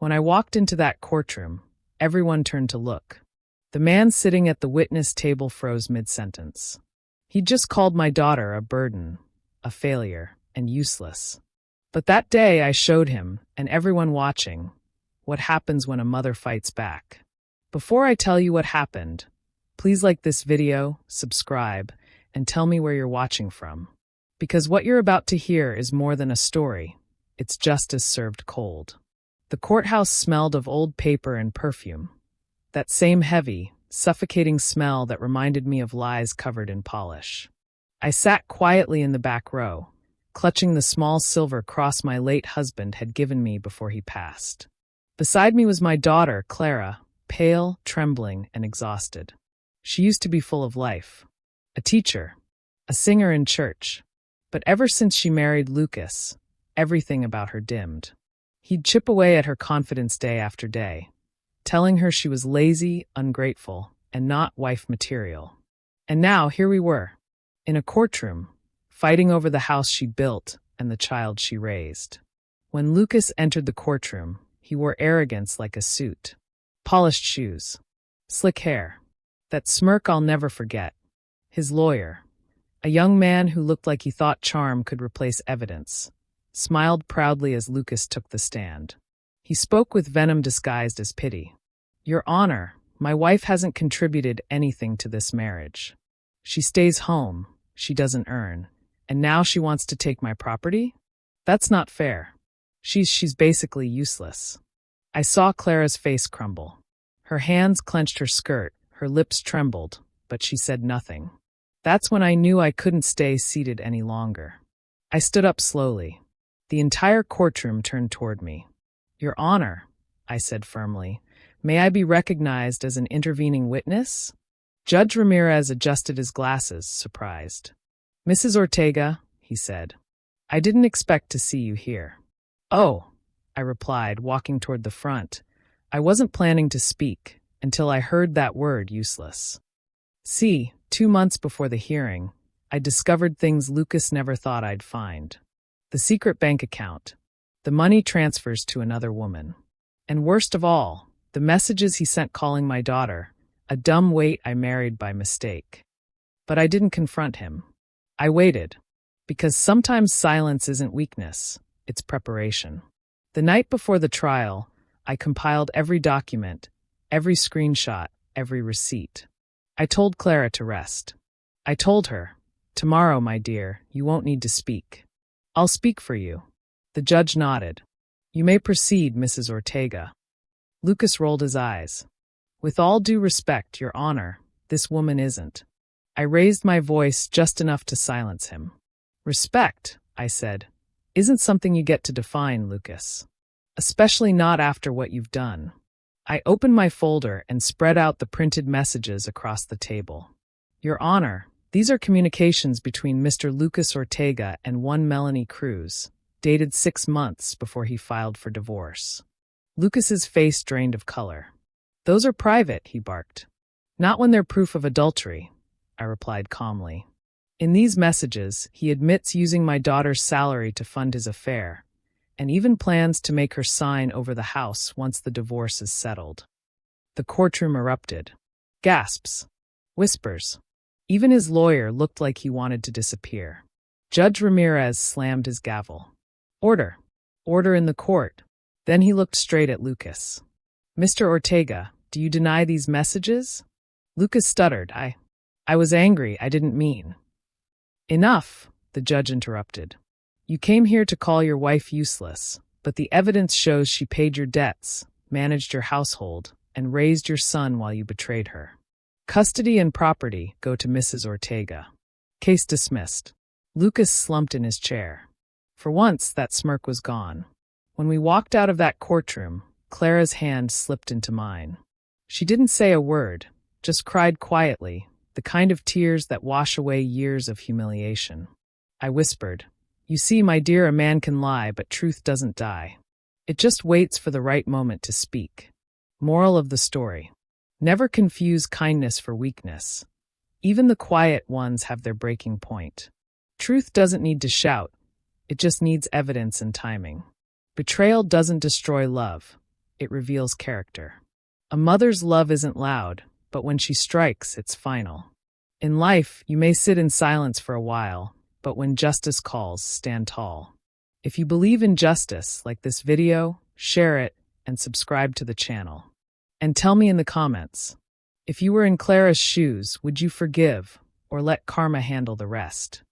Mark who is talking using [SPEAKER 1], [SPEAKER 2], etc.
[SPEAKER 1] When I walked into that courtroom, everyone turned to look. The man sitting at the witness table froze mid-sentence. He'd just called my daughter a burden, a failure, and useless. But that day I showed him, and everyone watching, what happens when a mother fights back. Before I tell you what happened, please like this video, subscribe, and tell me where you're watching from. Because what you're about to hear is more than a story, it's justice served cold. The courthouse smelled of old paper and perfume. That same heavy, suffocating smell that reminded me of lies covered in polish. I sat quietly in the back row, clutching the small silver cross my late husband had given me before he passed. Beside me was my daughter, Clara, pale, trembling, and exhausted. She used to be full of life. A teacher, a singer in church. But ever since she married Lucas, everything about her dimmed. He'd chip away at her confidence day after day, telling her she was lazy, ungrateful, and not wife material. And now here we were, in a courtroom, fighting over the house she built and the child she raised. When Lucas entered the courtroom, he wore arrogance like a suit. Polished shoes, slick hair, that smirk I'll never forget. His lawyer, a young man who looked like he thought charm could replace evidence, smiled proudly as Lucas took the stand. He spoke with venom disguised as pity. "Your Honor, my wife hasn't contributed anything to this marriage. She stays home, she doesn't earn, and now she wants to take my property? That's not fair. She's basically useless." I saw Clara's face crumble. Her hands clenched her skirt, her lips trembled, but she said nothing. That's when I knew I couldn't stay seated any longer. I stood up slowly. The entire courtroom turned toward me. "Your Honor," I said firmly, "may I be recognized as an intervening witness?" Judge Ramirez adjusted his glasses, surprised. "Mrs. Ortega," he said, "I didn't expect to see you here." "Oh," I replied, walking toward the front. I wasn't planning to speak until I heard that word useless. See, 2 months before the hearing, I discovered things Lucas never thought I'd find. The secret bank account, the money transfers to another woman, and worst of all, the messages he sent calling my daughter a dumb wait I married by mistake. But I didn't confront him. I waited, because sometimes silence isn't weakness, it's preparation. The night before the trial, I compiled every document, every screenshot, every receipt. I told Clara to rest. I told her, "Tomorrow, my dear, you won't need to speak. I'll speak for you." The judge nodded. "You may proceed, Mrs. Ortega." Lucas rolled his eyes. "With all due respect, Your Honor, this woman isn't." I raised my voice just enough to silence him. "Respect," I said, "isn't something you get to define, Lucas. Especially not after what you've done." I opened my folder and spread out the printed messages across the table. "Your Honor, these are communications between Mr. Lucas Ortega and one Melanie Cruz, dated 6 months before he filed for divorce." Lucas's face drained of color. "Those are private," he barked. "Not when they're proof of adultery," I replied calmly. "In these messages, he admits using my daughter's salary to fund his affair, and even plans to make her sign over the house once the divorce is settled." The courtroom erupted. Gasps. Whispers. Even his lawyer looked like he wanted to disappear. Judge Ramirez slammed his gavel. "Order. Order in the court." Then he looked straight at Lucas. "Mr. Ortega, do you deny these messages?" Lucas stuttered. I was angry, I didn't mean." "Enough," the judge interrupted. "You came here to call your wife useless, but the evidence shows she paid your debts, managed your household, and raised your son while you betrayed her. Custody and property go to Mrs. Ortega." Case dismissed. Lucas slumped in his chair. For once, that smirk was gone. When we walked out of that courtroom, Clara's hand slipped into mine. She didn't say a word, just cried quietly, the kind of tears that wash away years of humiliation. I whispered, "You see, my dear, a man can lie, but truth doesn't die. It just waits for the right moment to speak." Moral of the story: never confuse kindness for weakness. Even the quiet ones have their breaking point. Truth doesn't need to shout. It just needs evidence and timing. Betrayal doesn't destroy love. it reveals character. A mother's love isn't loud, but when she strikes, it's final. In life, you may sit in silence for a while, but when justice calls, stand tall. If you believe in justice, like this video, share it, and subscribe to the channel. And tell me in the comments, if you were in Clara's shoes, would you forgive or let karma handle the rest?